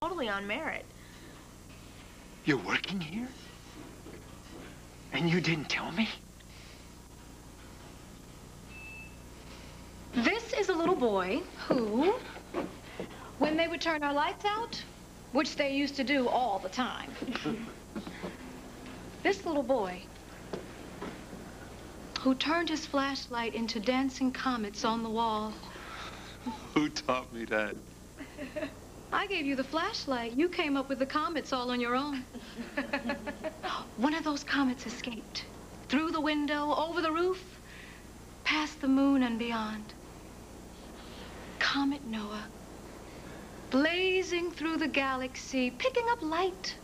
totally on merit. You're working here? And you didn't tell me? This is a little boy who, when they would turn our lights out, which they used to do all the time, this little boy who turned his flashlight into dancing comets on the wall. Who taught me that? I gave you the flashlight. You came up with the comets all on your own. One of those comets escaped. Through the window, over the roof, past the moon and beyond. Comet Noah, blazing through the galaxy, picking up light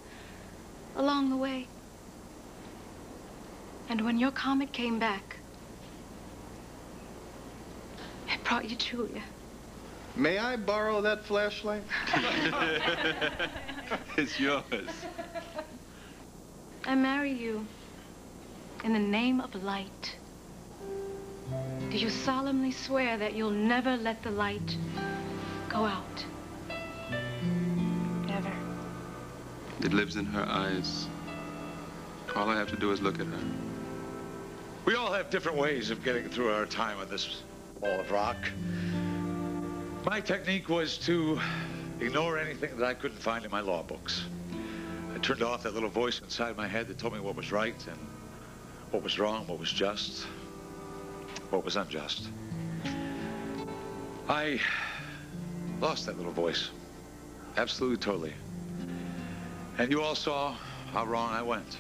along the way. And when your comet came back, it brought you Julia. May I borrow that flashlight? It's yours. I marry you in the name of light. Do you solemnly swear that you'll never let the light go out? Never. It lives in her eyes. All I have to do is look at her. We all have different ways of getting through our time on this ball of rock. My technique was to ignore anything that I couldn't find in my law books. I turned off that little voice inside my head that told me what was right and what was wrong, what was just, what was unjust. I lost that little voice. Absolutely, totally. And you all saw how wrong I went.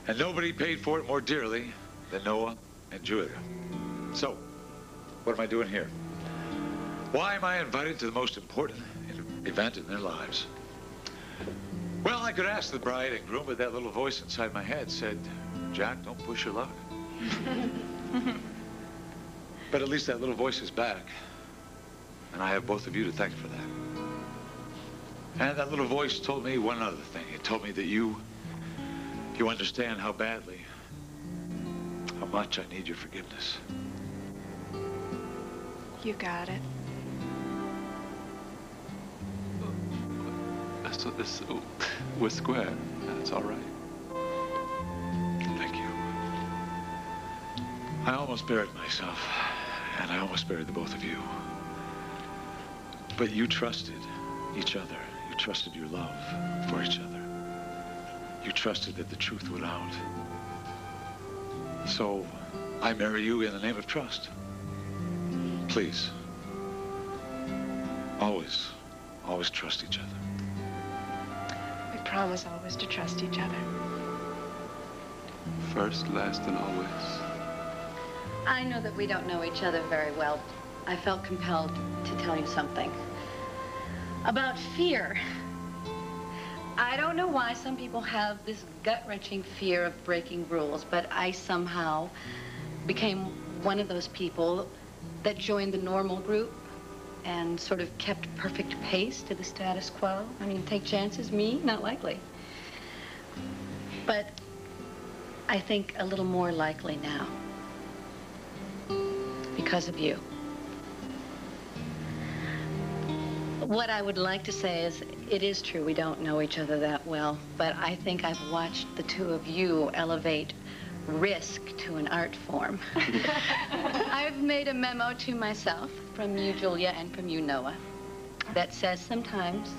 And nobody paid for it more dearly than Noah and Julia. So, what am I doing here? Why am I invited to the most important event in their lives? Well, I could ask the bride and groom, but that little voice inside my head said, Jack, don't push your luck. But at least that little voice is back. And I have both of you to thank for that. And that little voice told me one other thing. It told me that you understand how badly, how much I need your forgiveness. You got it. So, we're square. That's all right. Thank you. I almost buried myself, and I almost buried the both of you. But you trusted each other. You trusted your love for each other. You trusted that the truth would out. So, I marry you in the name of trust. Please, always trust each other. We promise always to trust each other. First, last, and always. I know that we don't know each other very well. I felt compelled to tell you something. About fear. I don't know why some people have this gut-wrenching fear of breaking rules, but I somehow became one of those people that joined the normal group and sort of kept perfect pace to the status quo. I mean, take chances, me, not likely. But I think a little more likely now because of you. What I would like to say is, it is true we don't know each other that well, but I think I've watched the two of you elevate risk to an art form. I've made a memo to myself from you, Julia, and from you, Noah, that says sometimes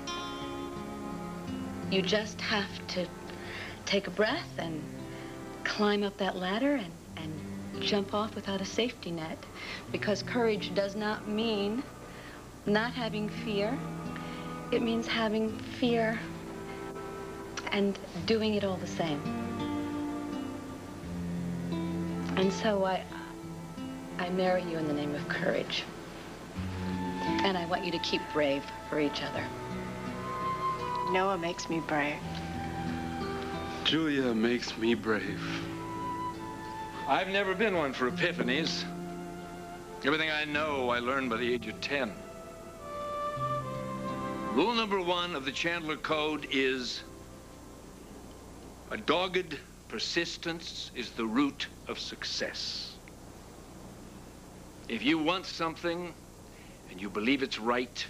you just have to take a breath and climb up that ladder and jump off without a safety net, because courage does not mean not having fear. It means having fear and doing it all the same. And so I marry you in the name of courage. And I want you to keep brave for each other. Noah makes me brave. Julia makes me brave. I've never been one for epiphanies. Everything I know, I learned by the age of 10. Rule number 1 of the Chandler Code is a dogged persistence is the root of success. If you want something and you believe it's right,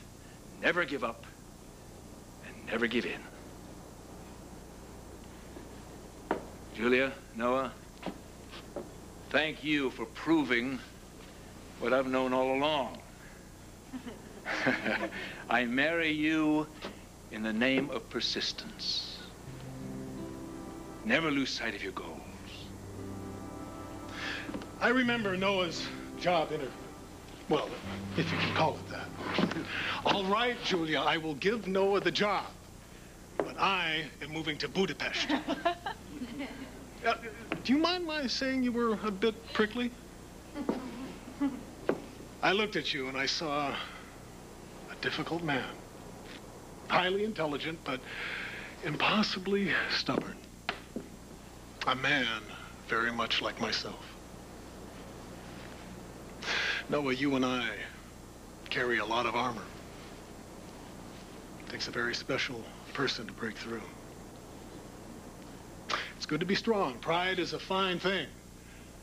never give up, Never give in. Julia, Noah, thank you for proving what I've known all along. I marry you in the name of persistence. Never lose sight of your goals. I remember Noah's job interview. Well, if you can call it that. All right, Julia, I will give Noah the job. But I am moving to Budapest. Do you mind my saying you were a bit prickly? I looked at you and I saw a difficult man. Highly intelligent, but impossibly stubborn. A man very much like myself. Noah, you and I carry a lot of armor. It takes a very special person to break through. It's good to be strong. Pride is a fine thing,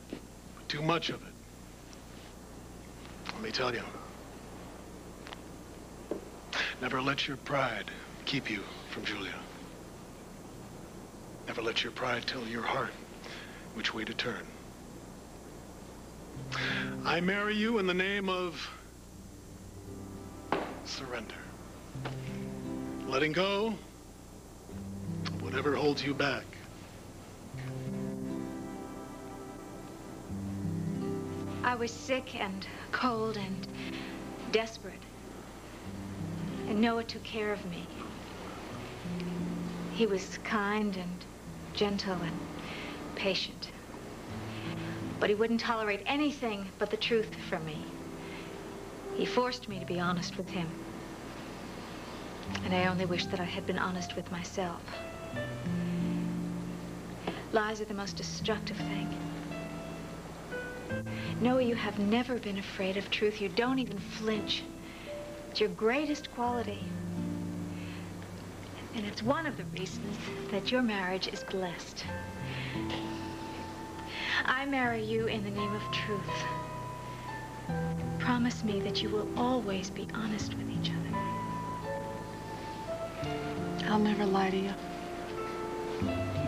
but too much of it. Let me tell you, never let your pride keep you from Julia. Never let your pride tell your heart which way to turn. I marry you in the name of surrender. Letting go, whatever holds you back. I was sick and cold and desperate. And Noah took care of me. He was kind and gentle and patient. But he wouldn't tolerate anything but the truth from me. He forced me to be honest with him. And I only wish that I had been honest with myself. Lies are the most destructive thing. Noah, you have never been afraid of truth. You don't even flinch. It's your greatest quality. And it's one of the reasons that your marriage is blessed. I marry you in the name of truth. Promise me that you will always be honest with each other. I'll never lie to you.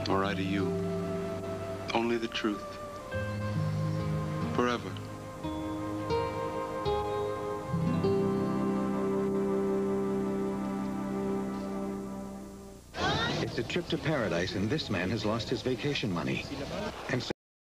Or I to you. Only the truth. Forever. It's a trip to paradise, and this man has lost his vacation money. And so